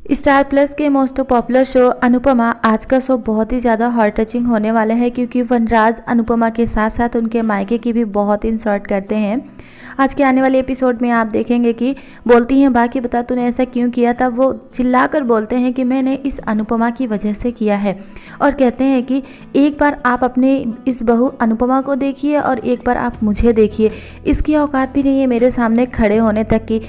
Star plus के most popular show Anupama, आज का शो बहुत ही ज़्यादा हार्ट टचिंग होने वाला है क्योंकि वनराज अनुपमा के साथ साथ उनके मायके की भी बहुत इंसल्ट करते हैं। आज के आने वाले एपिसोड में आप देखेंगे कि बोलती हैं बाकी बता तूने ऐसा क्यों किया था। वो चिल्लाकर बोलते हैं कि मैंने इस अनुपमा की वजह से किया है और कहते हैं कि एक बार आप अपने इस बहू अनुपमा को देखिए और एक बार आप मुझे देखिए। इसकी औकात भी नहीं है मेरे सामने खड़े होने तक की।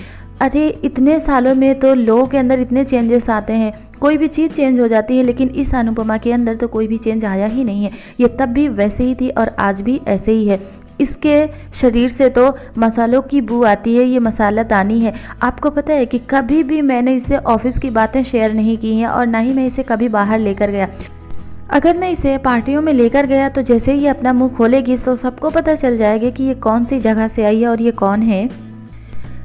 अरे इतने सालों में तो लोगों के अंदर इतने चेंजेस आते हैं, कोई भी चीज़ चेंज हो जाती है, लेकिन इस अनुपमा के अंदर तो कोई भी चेंज आया ही नहीं है। ये तब भी वैसे ही थी और आज भी ऐसे ही है। इसके शरीर से तो मसालों की बू आती है, ये मसाला दानी है। आपको पता है कि कभी भी मैंने इसे ऑफिस की बातें शेयर नहीं की हैं और ना ही मैं इसे कभी बाहर लेकर गया। अगर मैं इसे पार्टियों में लेकर गया तो जैसे ही ये अपना मुंह खोलेगी तो सबको पता चल जाएगा कि ये कौन सी जगह से आई है और ये कौन है।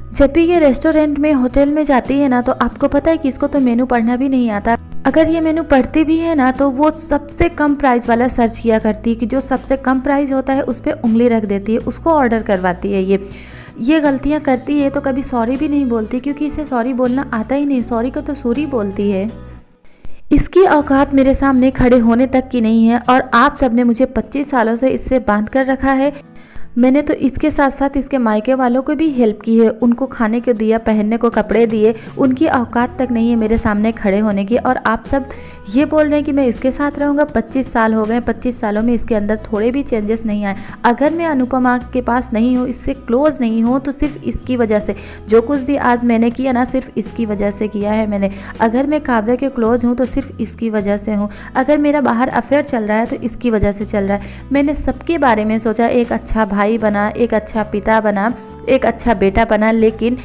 जब भी ये रेस्टोरेंट में होटल में जाती है ना, तो आपको पता है कि इसको तो मेनू पढ़ना भी नहीं आता। अगर ये मेनू पढ़ती भी है ना, तो वो सबसे कम प्राइस वाला सर्च किया करती है कि जो सबसे कम प्राइस होता है उस पर उंगली रख देती है, उसको ऑर्डर करवाती है। ये गलतियाँ करती है तो कभी सॉरी भी नहीं बोलती क्योंकि इसे सॉरी बोलना आता ही नहीं। सॉरी को तो सूरी बोलती है। इसकी औकात मेरे सामने खड़े होने तक की नहीं है और आप सबने मुझे 25 सालों से इससे बांध कर रखा है। मैंने तो इसके साथ साथ इसके मायके वालों को भी हेल्प की है, उनको खाने को दिया, पहनने को कपड़े दिए। उनकी औकात तक नहीं है मेरे सामने खड़े होने की। और आप सब ये बोल रहे हैं कि मैं इसके साथ रहूँगा। 25 साल हो गए, 25 सालों में इसके अंदर थोड़े भी चेंजेस नहीं आए। अगर मैं अनुपमा के पास नहीं हूँ, इससे क्लोज नहीं हूँ, तो सिर्फ इसकी वजह से। जो कुछ भी आज मैंने किया ना, सिर्फ इसकी वजह से किया है मैंने। अगर मैं काव्या के क्लोज हूँ तो सिर्फ इसकी वजह से हूँ। अगर मेरा बाहर अफेयर चल रहा है तो इसकी वजह से चल रहा है। मैंने सबके बारे में सोचा, एक अच्छा भाई बना, एक अच्छा पिता बना, एक अच्छा बेटा बना, लेकिन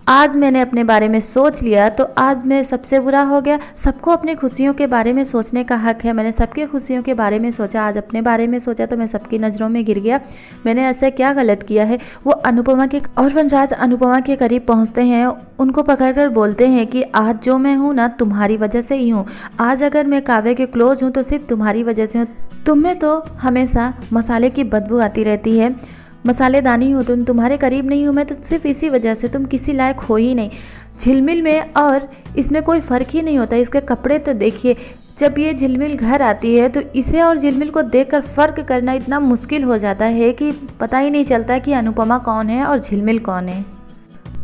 आज मैंने अपने बारे में सोच लिया तो आज मैं सबसे बुरा हो गया। सबको अपनी खुशियों के बारे में सोचने का हक है। मैंने सबके खुशियों के बारे में सोचा, आज अपने बारे में सोचा तो मैं सबकी नज़रों में गिर गया। मैंने ऐसा क्या गलत किया है। वो अनुपमा के और वनराज अनुपमा के करीब पहुंचते हैं, उनको पकड़कर बोलते हैं कि आज जो मैं हूँ ना, तुम्हारी वजह से ही हूँ। आज अगर मैं काव्या के क्लोज हूँ तो सिर्फ तुम्हारी वजह से हूँ। तुम्हें तो हमेशा मसाले की बदबू आती रहती है, मसालेदानी हो तुम, तुम्हारे करीब नहीं हूँ मैं तो सिर्फ इसी वजह से। तुम किसी लायक हो ही नहीं। झिलमिल में और इसमें कोई फ़र्क ही नहीं होता। इसके कपड़े तो देखिए। जब ये झिलमिल घर आती है तो इसे और झिलमिल को देखकर फ़र्क करना इतना मुश्किल हो जाता है कि पता ही नहीं चलता कि अनुपमा कौन है और झिलमिल कौन है।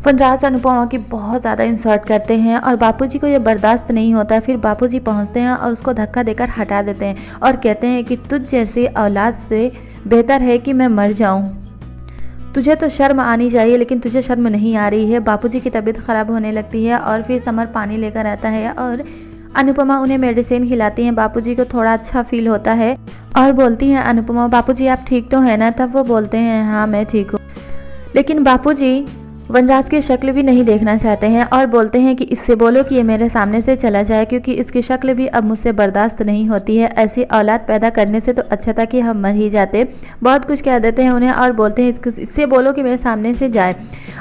वनराज अनुपमा की बहुत ज़्यादा इंसल्ट करते हैं और बापूजी को ये बर्दाश्त नहीं होता। फिर बापूजी पहुंचते हैं और उसको धक्का देकर हटा देते हैं और कहते हैं कि तुझ जैसी औलाद से बेहतर है कि मैं मर जाऊं। तुझे तो शर्म आनी चाहिए, लेकिन तुझे शर्म नहीं आ रही है। बापूजी की तबीयत ख़राब होने लगती है और फिर समर पानी लेकर आता है और अनुपमा उन्हें मेडिसिन खिलाती हैं। बापूजी को थोड़ा अच्छा फील होता है और बोलती हैं अनुपमा, बापूजी आप ठीक तो हैं ना? तब वो बोलते हैं हाँ मैं ठीक हूँ। लेकिन बापूजी वनराज की शक्ल भी नहीं देखना चाहते हैं और बोलते हैं कि इससे बोलो कि ये मेरे सामने से चला जाए क्योंकि इसकी शक्ल भी अब मुझसे बर्दाश्त नहीं होती है। ऐसी औलाद पैदा करने से तो अच्छा था कि हम मर ही जाते। बहुत कुछ कह देते हैं उन्हें और बोलते हैं इससे बोलो कि मेरे सामने से जाए।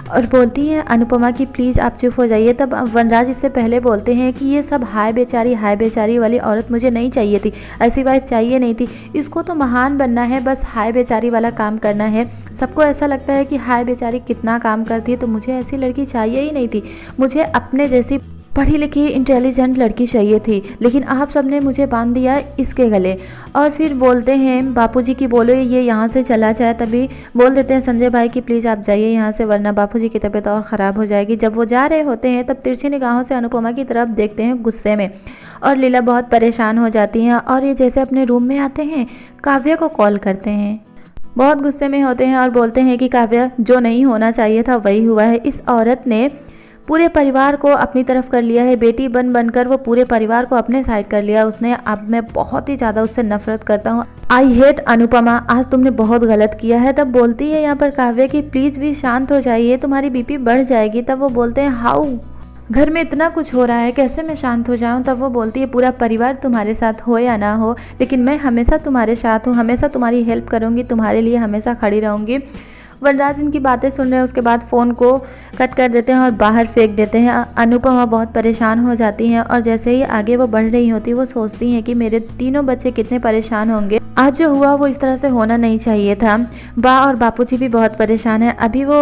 और बोलती हैं अनुपमा कि प्लीज़ आप चुप हो जाइए। तब वनराज इससे पहले बोलते हैं कि ये सब हाय बेचारी वाली औरत मुझे नहीं चाहिए थी, ऐसी वाइफ चाहिए नहीं थी। इसको तो महान बनना है, बस हाय बेचारी वाला काम करना है। सबको ऐसा लगता है कि हाय बेचारी कितना काम करती है, तो मुझे ऐसी लड़की चाहिए ही नहीं थी। मुझे अपने जैसी पढ़ी लिखी इंटेलिजेंट लड़की चाहिए थी, लेकिन आप सबने मुझे बांध दिया इसके गले। और फिर बोलते हैं बापूजी की बोलो ये यहाँ से चला जाए। तभी बोल देते हैं संजय भाई कि प्लीज़ आप जाइए यहाँ से, वरना बापूजी की तबीयत और ख़राब हो जाएगी। जब वो जा रहे होते हैं तब तिरछी निगाहों से अनुपमा की तरफ देखते हैं गुस्से में और लीला बहुत परेशान हो जाती हैं और ये जैसे अपने रूम में आते हैं काव्या को कॉल करते हैं। बहुत गुस्से में होते हैं और बोलते हैं कि काव्या जो नहीं होना चाहिए था वही हुआ है। इस औरत ने पूरे परिवार को अपनी तरफ कर लिया है। बेटी बनकर वो पूरे परिवार को अपने साइड कर लिया उसने। अब मैं बहुत ही ज़्यादा उससे नफरत करता हूँ। आई हेट अनुपमा, आज तुमने बहुत गलत किया है। तब बोलती है यहाँ पर काव्या कि प्लीज़ भी शांत हो जाइए, तुम्हारी बीपी बढ़ जाएगी। तब वो बोलते हैं हाउ, घर में इतना कुछ हो रहा है, कैसे मैं शांत हो जाऊं। तब वो बोलती है पूरा परिवार तुम्हारे साथ हो या ना हो, लेकिन मैं हमेशा तुम्हारे साथ हूँ, हमेशा तुम्हारी हेल्प करूँगी, तुम्हारे लिए हमेशा खड़ी रहूँगी। वनराज इनकी बातें सुन रहे हैं, उसके बाद फ़ोन को कट कर देते हैं और बाहर फेंक देते हैं। अनुपमा बहुत परेशान हो जाती हैं और जैसे ही आगे वो बढ़ रही होती वो सोचती हैं कि मेरे तीनों बच्चे कितने परेशान होंगे। आज जो हुआ वो इस तरह से होना नहीं चाहिए था। बा और बापूजी भी बहुत परेशान हैं। अभी वो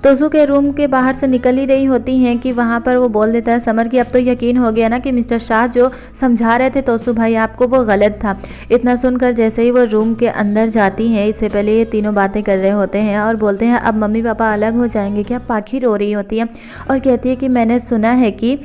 तोसू के रूम के बाहर से निकल ही रही होती हैं कि वहाँ पर वो बोल देता है समर कि अब तो यकीन हो गया ना कि मिस्टर शाह जो समझा रहे थे तोसू भाई आपको वो गलत था। इतना सुनकर जैसे ही वो रूम के अंदर जाती हैं, इससे पहले ये तीनों बातें कर रहे होते हैं और बोलते हैं अब मम्मी पापा अलग हो जाएंगे क्या। पाखी रो रही होती है और कहती है कि मैंने सुना है कि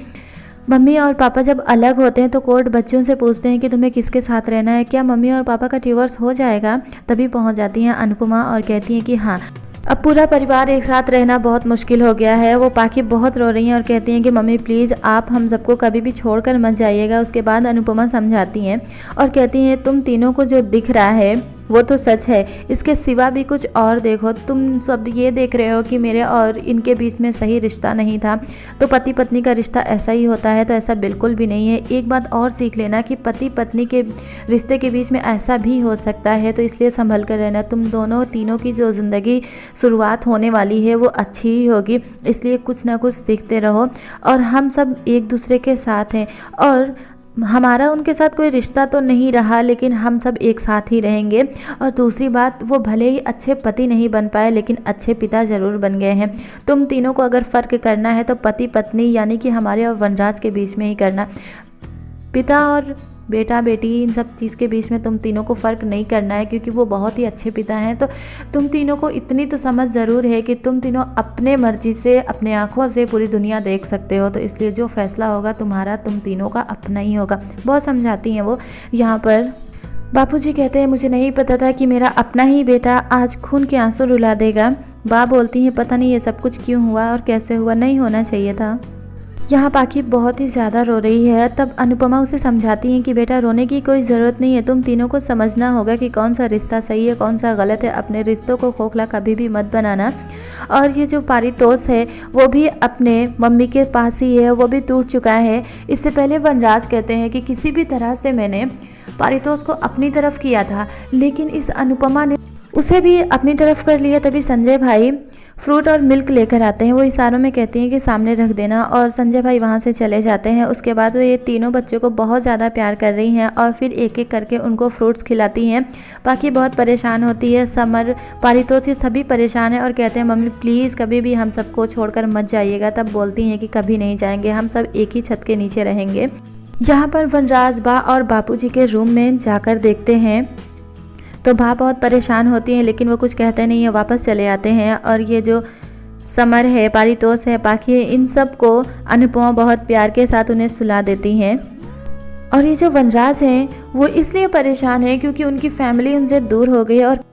मम्मी और पापा जब अलग होते हैं तो कोर्ट बच्चों से पूछते हैं कि तुम्हें किसके साथ रहना है, क्या मम्मी और पापा का डिवोर्स हो जाएगा। तभी पहुंच जाती हैं अनुपमा और कहती हैं कि हाँ, अब पूरा परिवार एक साथ रहना बहुत मुश्किल हो गया है। वो पाखी बहुत रो रही हैं और कहती हैं कि मम्मी प्लीज़ आप हम सबको कभी भी छोड़कर मत जाइएगा। उसके बाद अनुपमा समझाती हैं और कहती हैं तुम तीनों को जो दिख रहा है वो तो सच है, इसके सिवा भी कुछ और देखो। तुम सब ये देख रहे हो कि मेरे और इनके बीच में सही रिश्ता नहीं था, तो पति पत्नी का रिश्ता ऐसा ही होता है, तो ऐसा बिल्कुल भी नहीं है। एक बात और सीख लेना कि पति पत्नी के रिश्ते के बीच में ऐसा भी हो सकता है, तो इसलिए संभल कर रहना। तुम दोनों तीनों की जो ज़िंदगी शुरुआत होने वाली है वो अच्छी ही होगी, इसलिए कुछ ना कुछ सीखते रहो। और हम सब एक दूसरे के साथ हैं और हमारा उनके साथ कोई रिश्ता तो नहीं रहा, लेकिन हम सब एक साथ ही रहेंगे। और दूसरी बात, वो भले ही अच्छे पति नहीं बन पाए लेकिन अच्छे पिता ज़रूर बन गए हैं। तुम तीनों को अगर फ़र्क करना है तो पति पत्नी यानी कि हमारे और वनराज के बीच में ही करना। पिता और बेटा बेटी इन सब चीज़ के बीच में तुम तीनों को फ़र्क नहीं करना है, क्योंकि वो बहुत ही अच्छे पिता हैं। तो तुम तीनों को इतनी तो समझ ज़रूर है कि तुम तीनों अपने मर्जी से अपने आँखों से पूरी दुनिया देख सकते हो, तो इसलिए जो फैसला होगा तुम्हारा तुम तीनों का अपना ही होगा। बहुत समझाती हैं वो यहाँ पर। बापूजी कहते हैं मुझे नहीं पता था कि मेरा अपना ही बेटा आज खून के आंसू रुला देगा। बा बोलती हैं पता नहीं ये सब कुछ क्यों हुआ और कैसे हुआ, नहीं होना चाहिए था। यहाँ पाखी बहुत ही ज़्यादा रो रही है। तब अनुपमा उसे समझाती हैं कि बेटा रोने की कोई ज़रूरत नहीं है, तुम तीनों को समझना होगा कि कौन सा रिश्ता सही है कौन सा गलत है। अपने रिश्तों को खोखला कभी भी मत बनाना। और ये जो पारितोष है वो भी अपने मम्मी के पास ही है, वो भी टूट चुका है। इससे पहले वनराज कहते हैं कि किसी भी तरह से मैंने पारितोष को अपनी तरफ किया था, लेकिन इस अनुपमा ने उसे भी अपनी तरफ कर लिया। तभी संजय भाई फ्रूट और मिल्क लेकर आते हैं। वो इशारों में कहती हैं कि सामने रख देना, और संजय भाई वहाँ से चले जाते हैं। उसके बाद वो ये तीनों बच्चों को बहुत ज़्यादा प्यार कर रही हैं और फिर एक एक करके उनको फ्रूट्स खिलाती हैं। बाकी बहुत परेशान होती है। समर, पारितोष, ये सभी परेशान हैं और कहते हैं मम्मी प्लीज़ कभी भी हम सबको छोड़कर मत जाइएगा। तब बोलती हैं कि कभी नहीं जाएंगे, हम सब एक ही छत के नीचे रहेंगे। यहाँ पर वनराज बा और बापूजी के रूम में जाकर देखते हैं तो बा बहुत परेशान होती हैं, लेकिन वो कुछ कहते नहीं है, वापस चले आते हैं। और ये जो समर है, पारितोष है, पाखी है, इन सब को अनुपमा बहुत प्यार के साथ उन्हें सुला देती हैं। और ये जो वनराज हैं वो इसलिए परेशान है क्योंकि उनकी फैमिली उनसे दूर हो गई और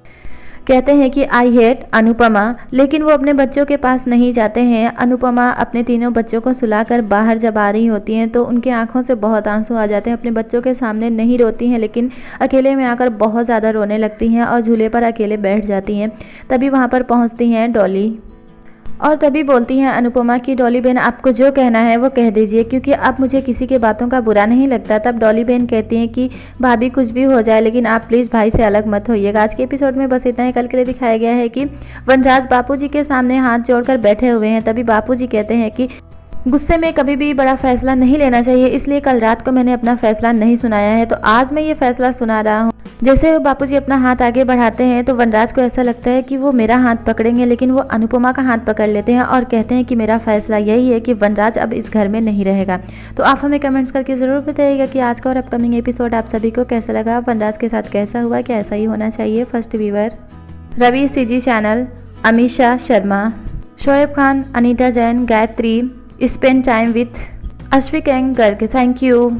कहते हैं कि आई हेट अनुपमा, लेकिन वो अपने बच्चों के पास नहीं जाते हैं। अनुपमा अपने तीनों बच्चों को सुलाकर बाहर जब आ रही होती हैं तो उनकी आंखों से बहुत आंसू आ जाते हैं। अपने बच्चों के सामने नहीं रोती हैं, लेकिन अकेले में आकर बहुत ज़्यादा रोने लगती हैं और झूले पर अकेले बैठ जाती हैं। तभी वहाँ पर पहुँचती हैं डॉली और तभी बोलती हैं अनुपमा की डॉली बहन आपको जो कहना है वो कह दीजिए, क्योंकि अब मुझे किसी के बातों का बुरा नहीं लगता। तब डॉली बहन कहती हैं कि भाभी कुछ भी हो जाए लेकिन आप प्लीज़ भाई से अलग मत होइएगा। आज के एपिसोड में बस इतना ही। कल के लिए दिखाया गया है कि वनराज बापूजी के सामने हाथ जोड़कर बैठे हुए हैं। तभी बापूजी कहते हैं कि गुस्से में कभी भी बड़ा फैसला नहीं लेना चाहिए, इसलिए कल रात को मैंने अपना फैसला नहीं सुनाया है, तो आज मैं ये फैसला सुना रहा हूँ। जैसे बापूजी अपना हाथ आगे बढ़ाते हैं तो वनराज को ऐसा लगता है कि वो मेरा हाथ पकड़ेंगे, लेकिन वो अनुपमा का हाथ पकड़ लेते हैं और कहते हैं कि मेरा फैसला यही है कि वनराज अब इस घर में नहीं रहेगा। तो आप हमें कमेंट्स करके ज़रूर बताइएगा कि आज का और अपकमिंग एपिसोड आप सभी को कैसा लगा, वनराज के साथ कैसा हुआ, क्या ऐसा ही होना चाहिए। First viewer Ravi CG channel, Amisha Sharma, Shoaib Khan, Anita Jain, Gayatri, spend time with Ashvik एंग गर्ग। Thank you.